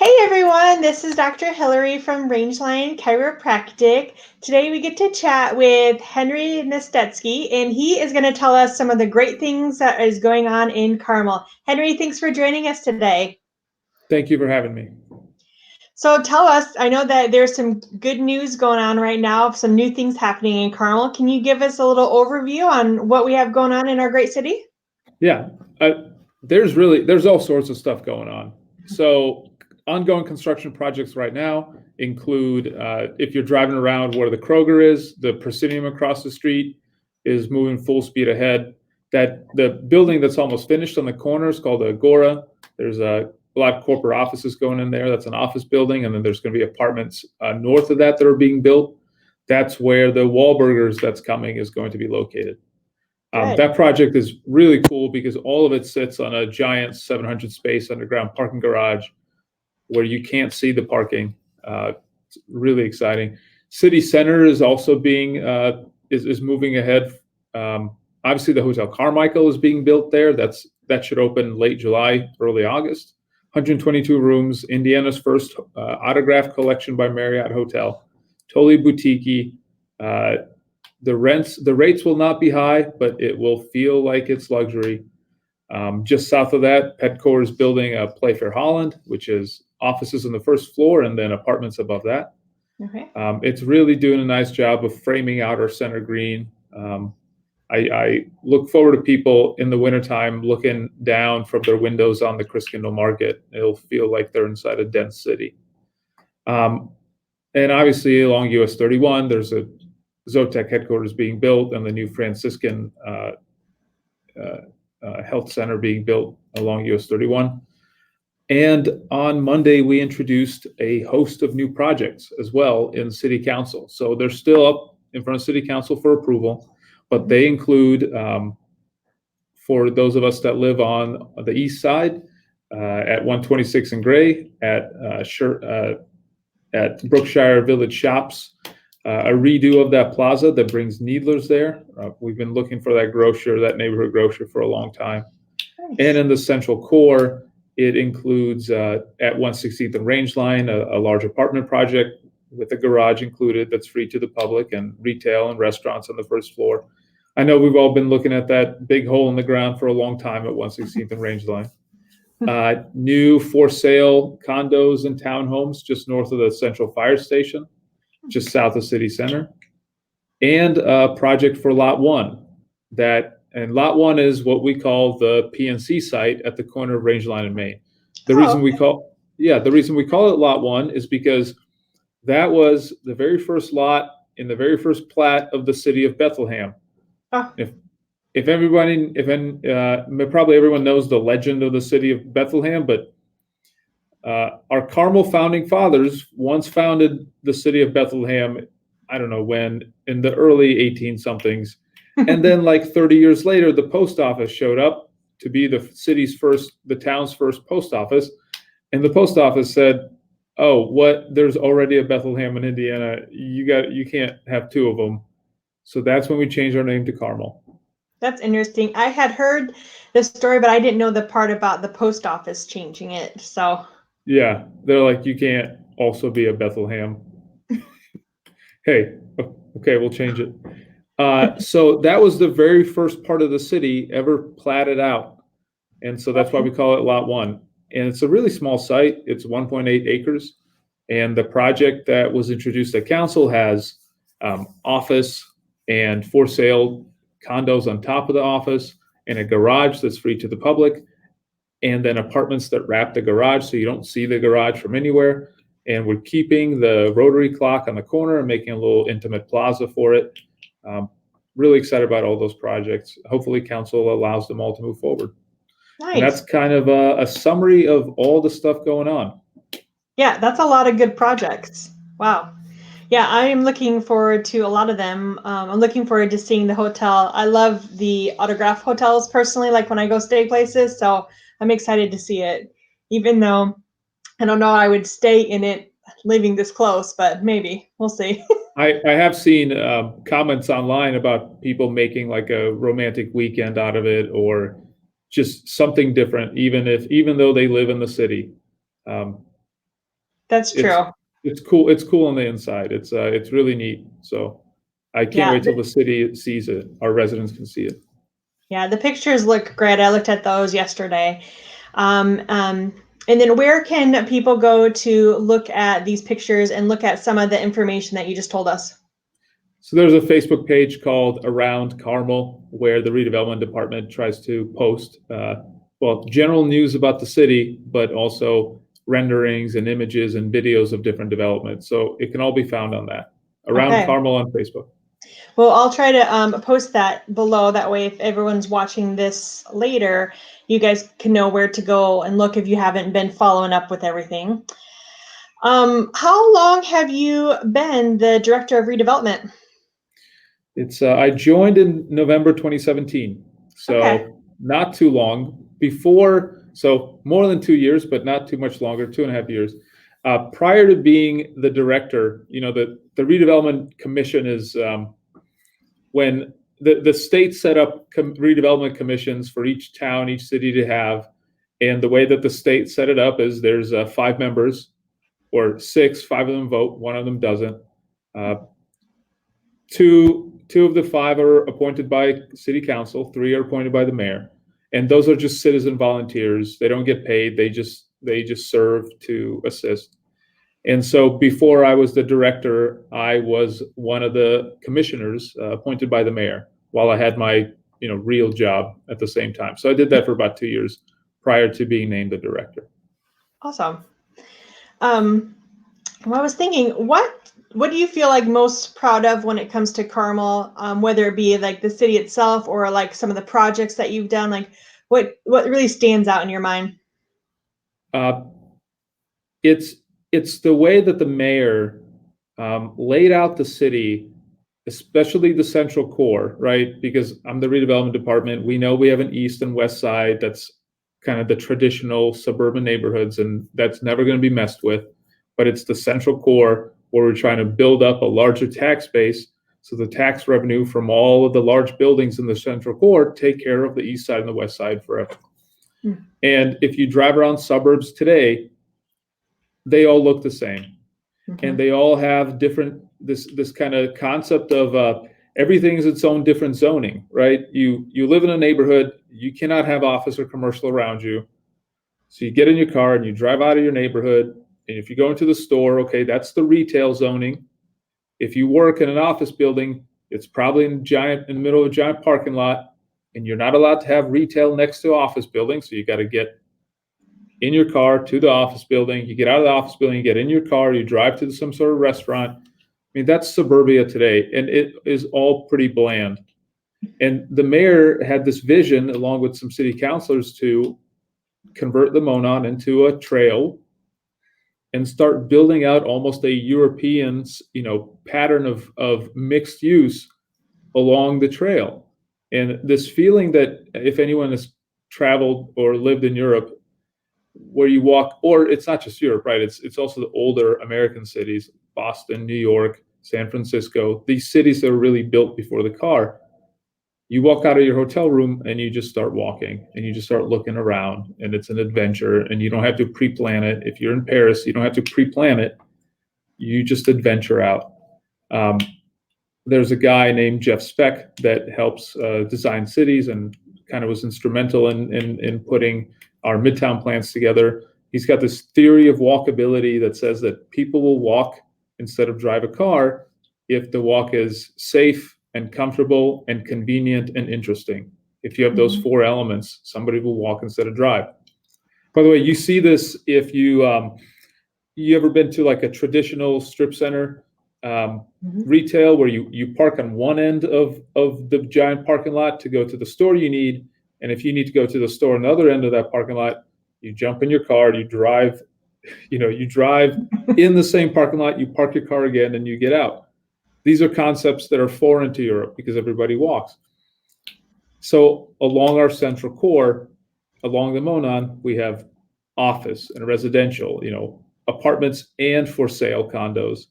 Hey everyone, this is Dr. Hillary from Rangeline Chiropractic. Today we get to chat with Henry Mestetsky, and he is going to tell us some of the great things that is going on in Carmel. Henry, thanks for joining us today. Thank you for having me. So tell us, I know that there's some good news going on right now, some new things happening in Carmel. Can you give us a little overview on what we have going on in our great city? Yeah, there's all sorts of stuff going on. So ongoing construction projects right now include, if you're driving around where the Kroger is, the Proscenium across the street is moving full speed ahead. That the building that's almost finished on the corner is called Agora. There's a lot of corporate offices going in there. That's an office building, and then there's going to be apartments north of that are being built. That's where the Wahlburgers that's coming is going to be located. That project is really cool because all of it sits on a giant 700 space underground parking garage where you can't see the parking. It's really exciting. City Center is also being is moving ahead. Obviously, the Hotel Carmichael is being built there. That should open late July, early August. 122 rooms. Indiana's first autograph collection by Marriott Hotel. Totally boutique-y. The rates will not be high, but it will feel like it's luxury. Just south of that, Petcor is building a Playfair Holland, which is offices on the first floor and then apartments above that. Okay. It's really doing a nice job of framing out our center green. I look forward to people in the wintertime looking down from their windows on the Christkindl Market. It'll feel like they're inside a dense city. And obviously along US 31, there's a Zotec headquarters being built and the new Franciscan health center being built along US 31. And on Monday, we introduced a host of new projects as well in City Council. So they're still up in front of City Council for approval, but they include, for those of us that live on the east side, at 126 and Gray, at Brookshire Village Shops, a redo of that plaza that brings Needlers there. We've been looking for that grocer, that neighborhood grocer, for a long time. Nice. And in the central core, it includes at 116th and Rangeline, a large apartment project with a garage included that's free to the public, and retail and restaurants on the first floor. I know we've all been looking at that big hole in the ground for a long time at 116th and Rangeline. New for sale condos and townhomes just north of the Central Fire Station, just south of City Center, and a project for Lot 1. And Lot 1 is what we call the PNC site at the corner of Rangeline and Main. The reason we call it Lot 1 is because that was the very first lot in the very first plat of the city of Bethlehem. Oh. Probably everyone knows the legend of the city of Bethlehem, but our Carmel founding fathers once founded the city of Bethlehem, I don't know when, in the early 18 somethings. And then like 30 years later, the post office showed up to be the town's first post office. And the post office said, oh, what? There's already a Bethlehem in Indiana. You can't have two of them. So that's when we changed our name to Carmel. That's interesting. I had heard the story, but I didn't know the part about the post office changing it. So yeah, they're like, you can't also be a Bethlehem. Hey, okay, we'll change it. So that was the very first part of the city ever platted out. And so that's why we call it Lot 1. And it's a really small site. It's 1.8 acres. And the project that was introduced at council has office and for sale condos on top of the office, and a garage that's free to the public, and then apartments that wrap the garage so you don't see the garage from anywhere. And we're keeping the rotary clock on the corner and making a little intimate plaza for it. Really excited about all those projects. Hopefully council allows them all to move forward. nice. And that's kind of a summary of all the stuff going on. Yeah, that's a lot of good projects. Wow. Yeah, I am looking forward to a lot of them. I'm looking forward to seeing the hotel. I love the autograph hotels personally, like when I go stay places. So I'm excited to see it, even though I don't know I would stay in it living this close, but maybe we'll see. I have seen comments online about people making like a romantic weekend out of it, or just something different, even though they live in the city. That's It's true. it's cool. It's cool on the inside. It's really neat. So I can't Yeah. wait till the city sees it. Our residents can see it. Yeah, the pictures look great. I looked at those yesterday. Um, um, and then where can people go to look at these pictures and look at some of the information that you just told us? So there's a Facebook page called Around Carmel where the redevelopment department tries to post well, general news about the city, but also renderings and images and videos of different developments. So it can all be found on that. Around Okay. Carmel on Facebook. Well, I'll try to post that below. That way, if everyone's watching this later, you guys can know where to go and look if you haven't been following up with everything. How long have you been the director of redevelopment? It's I joined in November 2017, Okay. so not too long. Before, so more than 2 years, but not too much longer, 2.5 years. Prior to being the director, the redevelopment commission is when the state set up redevelopment commissions for each town, each city to have, and the way that the state set it up is there's 5 members or 6, 5 of them vote, 1 of them doesn't. Two of the 5 are appointed by city council, 3 are appointed by the mayor, and those are just citizen volunteers. They don't get paid. They just serve to assist. And so before I was the director, I was one of the commissioners appointed by the mayor while I had my real job at the same time. So I did that for about 2 years prior to being named the director. Awesome. Well, I was thinking, what do you feel like most proud of when it comes to Carmel, whether it be like the city itself or like some of the projects that you've done? Like, what really stands out in your mind? Uh, it's the way that the mayor laid out the city, especially the central core, right? Because I'm the redevelopment department. We know we have an east and west side that's kind of the traditional suburban neighborhoods, and that's never going to be messed with. But it's the central core where we're trying to build up a larger tax base. So the tax revenue from all of the large buildings in the central core take care of the east side and the west side forever. Hmm. And if you drive around suburbs today, they all look the same, and they all have different this kind of concept of everything's its own different zoning, right? You live in a neighborhood, you cannot have office or commercial around you, so you get in your car and you drive out of your neighborhood, and if you go into the store, okay, that's the retail zoning. If you work in an office building, it's probably in the middle of a giant parking lot, and you're not allowed to have retail next to office buildings, so you got to get in your car to the office building. You get out of the office building, you get in your car, you drive to some sort of restaurant. I mean, that's suburbia today, and it is all pretty bland. And the mayor had this vision, along with some city councilors, to convert the Monon into a trail and start building out almost a European, pattern of mixed use along the trail. And this feeling that if anyone has traveled or lived in Europe, where you walk, or it's not just Europe, right? It's also the older American cities, Boston, New York, San Francisco, these cities that are really built before the car. You walk out of your hotel room and you just start walking and you just start looking around, and it's an adventure, and you don't have to pre-plan it. If you're in Paris, you don't have to pre-plan it. You just adventure out. Um, there's a guy named Jeff Speck that helps design cities and kind of was instrumental in putting our Midtown plans together. He's got this theory of walkability that says that people will walk instead of drive a car if the walk is safe and comfortable and convenient and interesting. If you have those 4 elements, somebody will walk instead of drive. By the way, you see this if you ever been to like a traditional strip center retail where you park on one end of the giant parking lot to go to the store you need, and if you need to go to the store on the other end of that parking lot, you jump in your car, you drive in the same parking lot, you park your car again, and you get out. These are concepts that are foreign to Europe because everybody walks. So along our central core, along the Monon, we have office and residential, apartments and for sale condos,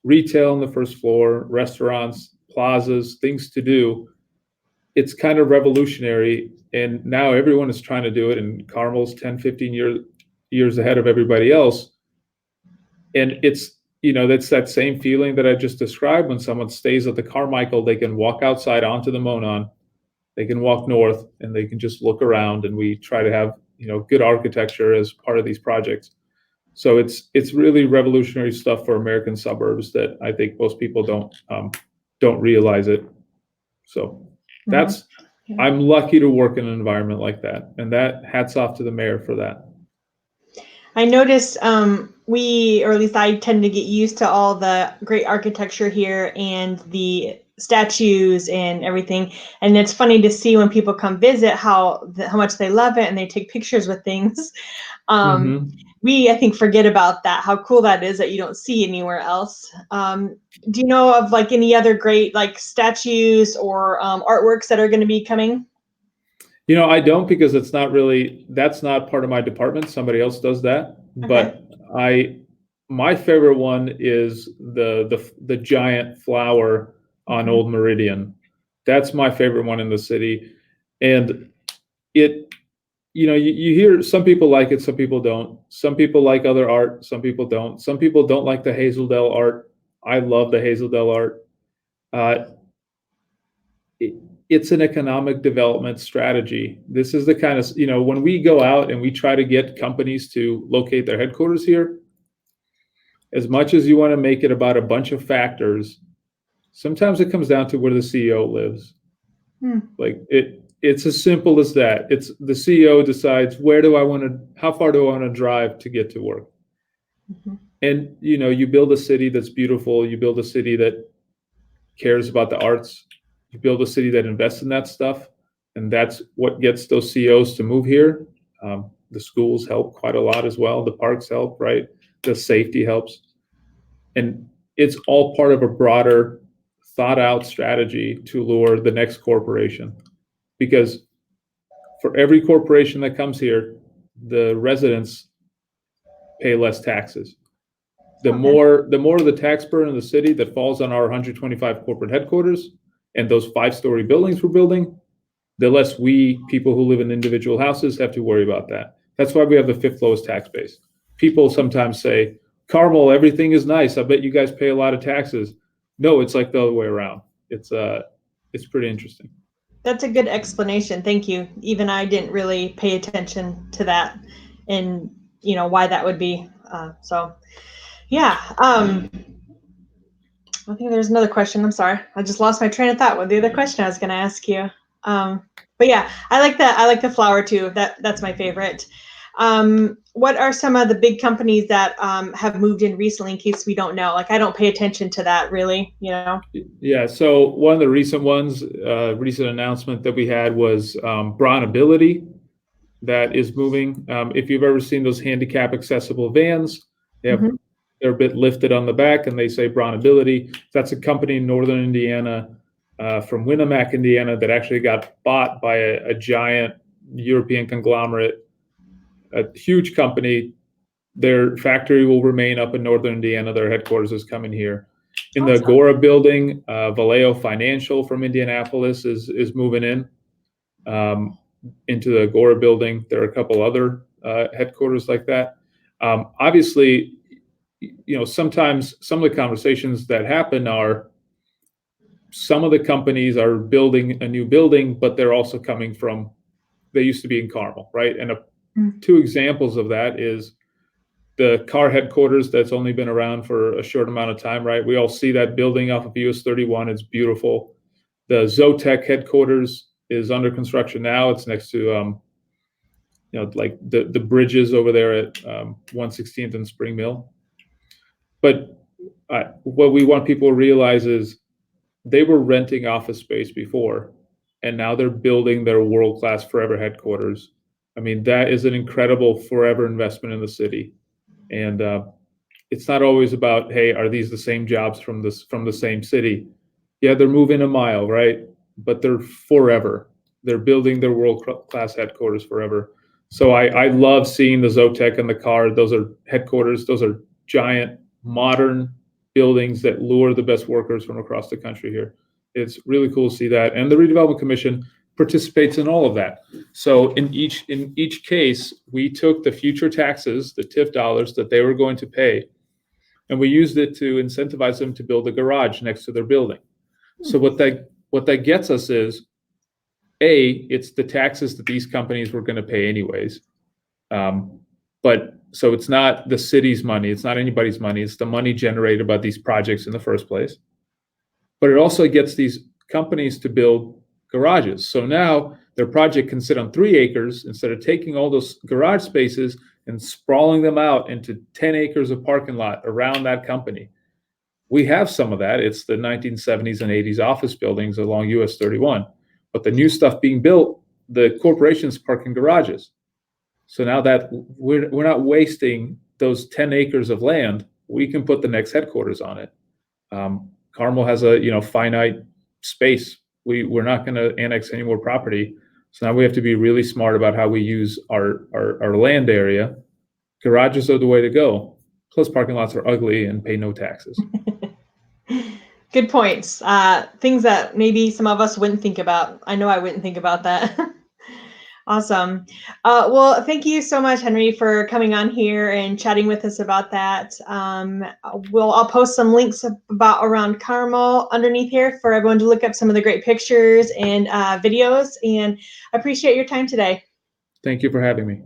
retail on the first floor, restaurants, plazas, things to do. It's kind of revolutionary, and now everyone is trying to do it, and Carmel's 10, 15 years ahead of everybody else. And it's, that's that same feeling that I just described. When someone stays at the Carmichael, they can walk outside onto the Monon, they can walk north, and they can just look around. And we try to have, good architecture as part of these projects. So it's really revolutionary stuff for American suburbs that I think most people don't realize it. So that's, I'm lucky to work in an environment like that, and that hats off to the mayor for that. I noticed or at least I tend to get used to all the great architecture here and the statues and everything. And it's funny to see when people come visit how much they love it and they take pictures with things. We, I think, forget about that, how cool that is that you don't see anywhere else. Do you know of like any other great like statues or artworks that are going to be coming? I don't, because that's not part of my department. Somebody else does that. Okay. But my favorite one is the giant flower on Old Meridian. That's my favorite one in the city. And it, you hear some people like it, some people don't. Some people like other art, some people don't. Some people don't like the Hazeldale art. I love the Hazeldale art. It's an economic development strategy. This is the kind of, when we go out and we try to get companies to locate their headquarters here, as much as you want to make it about a bunch of factors, sometimes it comes down to where the CEO lives. Like it's as simple as that. It's the CEO decides how far do I want to drive to get to work? And, you build a city that's beautiful. You build a city that cares about the arts. You build a city that invests in that stuff, and that's what gets those CEOs to move here. The schools help quite a lot as well. The parks help, right? The safety helps. And it's all part of a broader, thought-out strategy to lure the next corporation. Because for every corporation that comes here, the residents pay less taxes. The more of the tax burden in the city that falls on our 125 corporate headquarters and those 5-story buildings we're building, the less people who live in individual houses have to worry about that. That's why we have the 5th lowest tax base. People sometimes say, Carmel, everything is nice. I bet you guys pay a lot of taxes. No, it's like the other way around. It's pretty interesting. That's a good explanation. Thank you. Even I didn't really pay attention to that and why that would be. So yeah. I think there's another question. I'm sorry. I just lost my train of thought. What the other question I was going to ask you? But yeah, I like that. I like the flower too. That's my favorite. What are some of the big companies that have moved in recently, in case we don't know? Like, I don't pay attention to that really, Yeah. So one of the recent ones, recent announcement that we had was Braun Ability that is moving. If you've ever seen those handicap accessible vans, they're a bit lifted on the back and they say Braun Ability. That's a company in northern Indiana, from Winnemac, Indiana, that actually got bought by a giant European conglomerate, a huge company. Their factory will remain up in northern Indiana. Their headquarters is coming here. In the Agora building, Vallejo Financial from Indianapolis is moving in into the Agora building. There are a couple other headquarters like that. Obviously, sometimes some of the conversations that happen are some of the companies are building a new building, but they're also coming from, they used to be in Carmel, right? And 2 examples of that is the car headquarters that's only been around for a short amount of time, right? We all see that building off of US 31. It's beautiful. The Zotec headquarters is under construction now. It's next to, like the bridges over there at 116th and Spring Mill. But what we want people to realize is they were renting office space before, and now they're building their world-class forever headquarters. I mean, that is an incredible forever investment in the city. And it's not always about, hey, are these the same jobs from the same city? Yeah, they're moving a mile, right? But they're forever. They're building their world-class headquarters forever. So I love seeing the Zotec and the car. Those are headquarters. Those are giant, modern buildings that lure the best workers from across the country here. It's really cool to see that. And the Redevelopment Commission participates in all of that. So in each case, we took the future taxes, the TIF dollars that they were going to pay, and we used it to incentivize them to build a garage next to their building. So what that gets us is, it's the taxes that these companies were going to pay anyways. But so it's not the city's money, it's not anybody's money, it's the money generated by these projects in the first place. But it also gets these companies to build garages. So now their project can sit on 3 acres instead of taking all those garage spaces and sprawling them out into 10 acres of parking lot around that company. We have some of that. It's the 1970s and 80s office buildings along US 31. But the new stuff being built, the corporations park in garages. So now that we're not wasting those 10 acres of land, we can put the next headquarters on it. Carmel has a finite space. We're not going to annex any more property. So now we have to be really smart about how we use our land area. Garages are the way to go. Plus parking lots are ugly and pay no taxes. Good points. Things that maybe some of us wouldn't think about. I know I wouldn't think about that. Awesome. Well, thank you so much, Henry, for coming on here and chatting with us about that. I'll post some links around Carmel underneath here for everyone to look up some of the great pictures and videos. And I appreciate your time today. Thank you for having me.